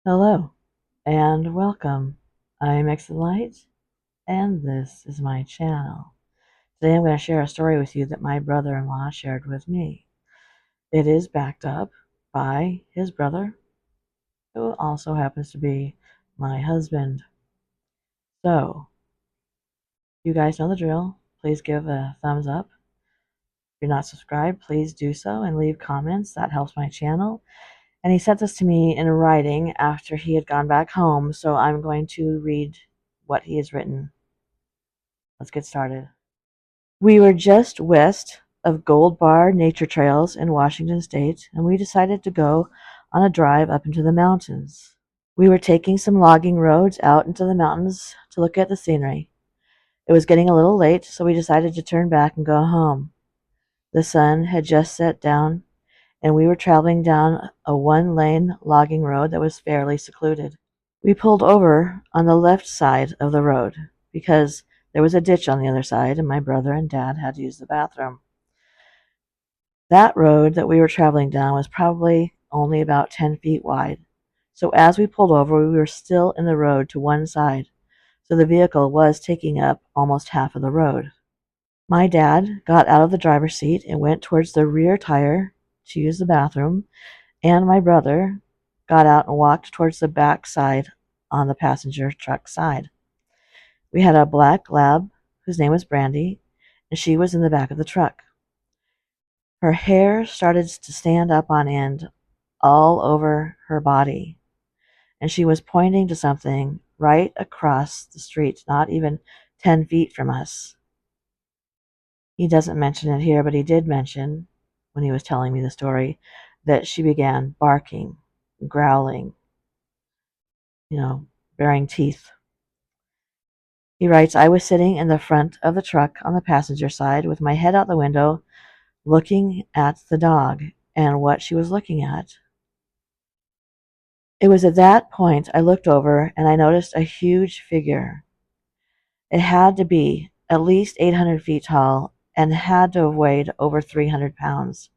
Hello and welcome. I'm Light, and this is my channel. Today I'm going to share a story with you that my brother-in-law shared with me. It is backed up by his brother, who also happens to be my husband. So, you guys know the drill. Please give a thumbs up. If you're not subscribed, please do so and leave comments. That helps my channel. And he sent this to me in writing after he had gone back home, so I'm going to read what he has written. Let's get started. We were just west of Gold Bar Nature Trails in Washington State, and we decided to go on a drive up into the mountains. We were taking some logging roads out into the mountains to look at the scenery. It was getting a little late, so we decided to turn back and go home. The sun had just set down, and we were traveling down a one-lane logging road that was fairly secluded. We pulled over on the left side of the road because there was a ditch on the other side, and my brother and dad had to use the bathroom. That road that we were traveling down was probably only about 10 feet wide. So as we pulled over, we were still in the road to one side. So the vehicle was taking up almost half of the road. My dad got out of the driver's seat and went towards the rear tire to use the bathroom, and my brother got out and walked towards the back side on the passenger truck side. We had a black lab whose name was Brandy, and she was in the back of the truck. Her hair started to stand up on end all over her body, and she was pointing to something right across the street, not even 10 feet from us. He doesn't mention it here, but he did mention, when he was telling me the story, that she began barking, growling, baring teeth. He writes, I was sitting in the front of the truck on the passenger side with my head out the window looking at the dog and what she was looking at. It was at that point I looked over and I noticed a huge figure. It had to be at least 800 feet tall and had to have weighed over 300 pounds.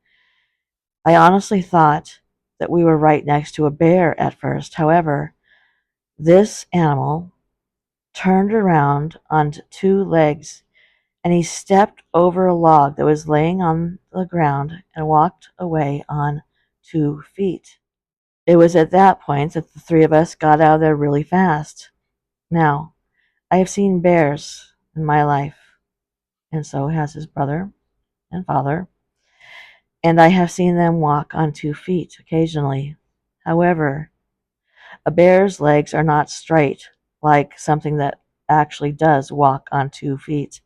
I honestly thought that we were right next to a bear at first. However, this animal turned around on two legs, and he stepped over a log that was laying on the ground and walked away on 2 feet. It was at that point that the three of us got out of there really fast. Now, I have seen bears in my life, and so has his brother and father, and I have seen them walk on 2 feet occasionally. However, a bear's legs are not straight like something that actually does walk on 2 feet.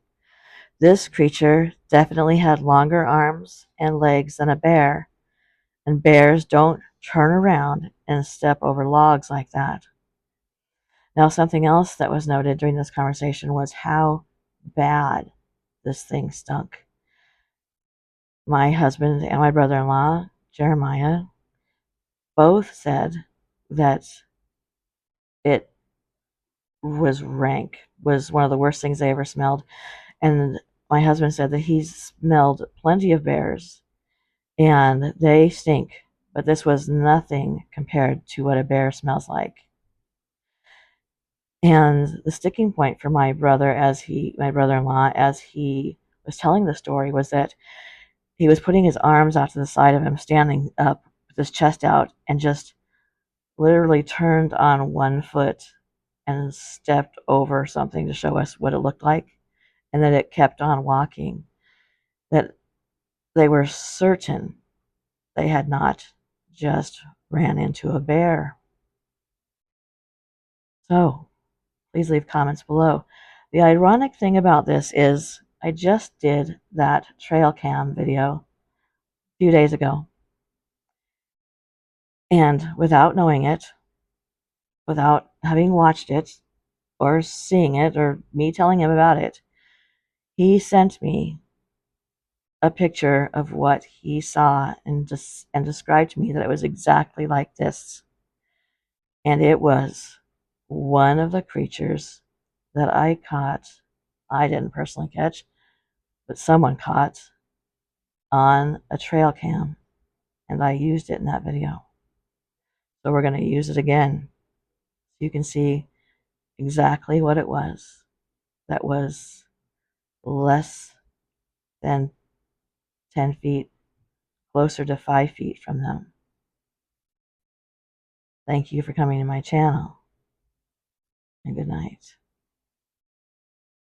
This creature definitely had longer arms and legs than a bear, and bears don't turn around and step over logs like that. Now, something else that was noted during this conversation was how bad this thing stunk. My husband and my brother-in-law, Jeremiah, both said that it was rank, was one of the worst things they ever smelled. And my husband said that he's smelled plenty of bears and they stink, but this was nothing compared to what a bear smells like. And the sticking point for my brother-in-law, as he was telling the story, was that he was putting his arms out to the side of him, standing up with his chest out, and just literally turned on one foot and stepped over something to show us what it looked like, and that it kept on walking. That they were certain they had not just ran into a bear. So, please leave comments below. The ironic thing about this is I just did that trail cam video a few days ago. And without knowing it, without having watched it or seeing it or me telling him about it, he sent me a picture of what he saw and described to me that it was exactly like this. And it was one of the creatures that I caught. I didn't personally catch, but someone caught on a trail cam, and I used it in that video. So we're going to use it again so you can see exactly what it was that was less than 10 feet, closer to 5 feet from them. Thank you for coming to my channel, and good night.